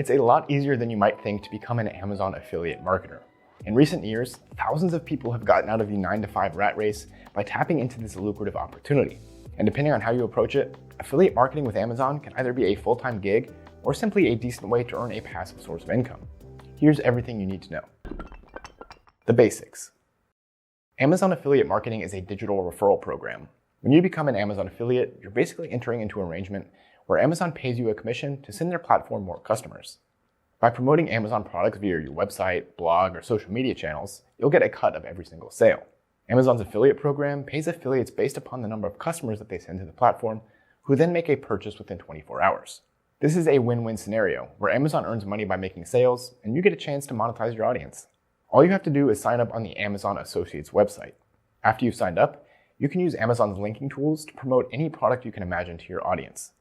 It's a lot easier than you might think to become an Amazon affiliate marketer. In recent years, thousands of people have gotten out of the 9-to-5 rat race by tapping into this lucrative opportunity. And depending on how you approach it, affiliate marketing with Amazon can either be a full-time gig or simply a decent way to earn a passive source of income. Here's everything you need to know. The basics. Amazon affiliate marketing is a digital referral program. When you become an Amazon affiliate, you're basically entering into an arrangement where Amazon pays you a commission to send their platform more customers. By promoting Amazon products via your website, blog, or social media channels, you'll get a cut of every single sale. Amazon's affiliate program pays affiliates based upon the number of customers that they send to the platform, who then make a purchase within 24 hours. This is a win-win scenario where Amazon earns money by making sales, and you get a chance to monetize your audience. All you have to do is sign up on the Amazon Associates website. After you've signed up, you can use Amazon's linking tools to promote any product you can imagine to your audience.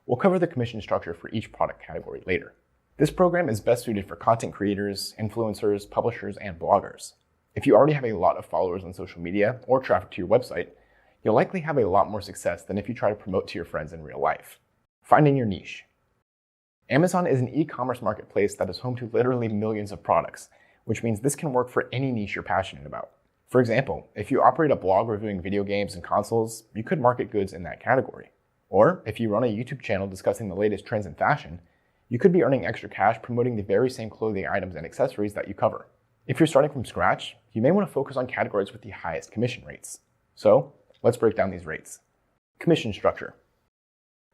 We'll cover the commission structure for each product category later. This program is best suited for content creators, influencers, publishers, and bloggers. If you already have a lot of followers on social media or traffic to your website, you'll likely have a lot more success than if you try to promote to your friends in real life. Finding your niche. Amazon is an e-commerce marketplace that is home to literally millions of products, which means this can work for any niche you're passionate about. For example, if you operate a blog reviewing video games and consoles, you could market goods in that category. Or if you run a YouTube channel discussing the latest trends in fashion, you could be earning extra cash promoting the very same clothing items and accessories that you cover. If you're starting from scratch, you may want to focus on categories with the highest commission rates. So, let's break down these rates. Commission structure.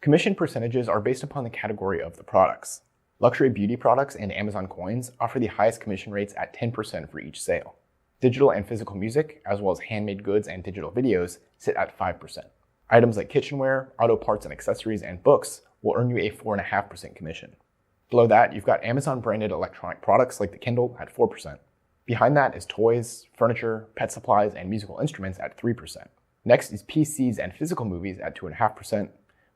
Commission percentages are based upon the category of the products. Luxury beauty products and Amazon coins offer the highest commission rates at 10% for each sale. Digital and physical music, as well as handmade goods and digital videos, sit at 5%. Items like kitchenware, auto parts and accessories, and books will earn you a 4.5% commission. Below that, you've got Amazon-branded electronic products like the Kindle at 4%. Behind that is toys, furniture, pet supplies, and musical instruments at 3%. Next is PCs and physical movies at 2.5%,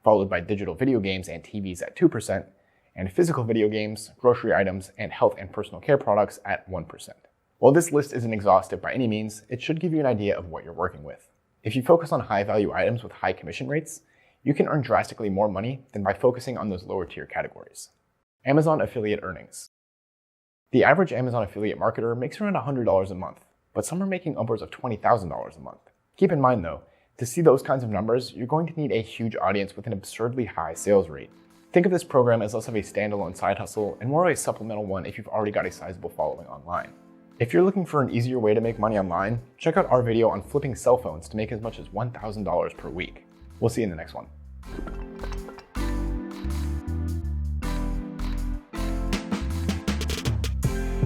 followed by digital video games and TVs at 2%, and physical video games, grocery items, and health and personal care products at 1%. While this list isn't exhaustive by any means, it should give you an idea of what you're working with. If you focus on high-value items with high commission rates, you can earn drastically more money than by focusing on those lower-tier categories. Amazon affiliate earnings. The average Amazon affiliate marketer makes around $100 a month, but some are making upwards of $20,000 a month. Keep in mind though, to see those kinds of numbers, you're going to need a huge audience with an absurdly high sales rate. Think of this program as less of a standalone side hustle and more of a supplemental one if you've already got a sizable following online. If you're looking for an easier way to make money online, check out our video on flipping cell phones to make as much as $1,000 per week. We'll see you in the next one.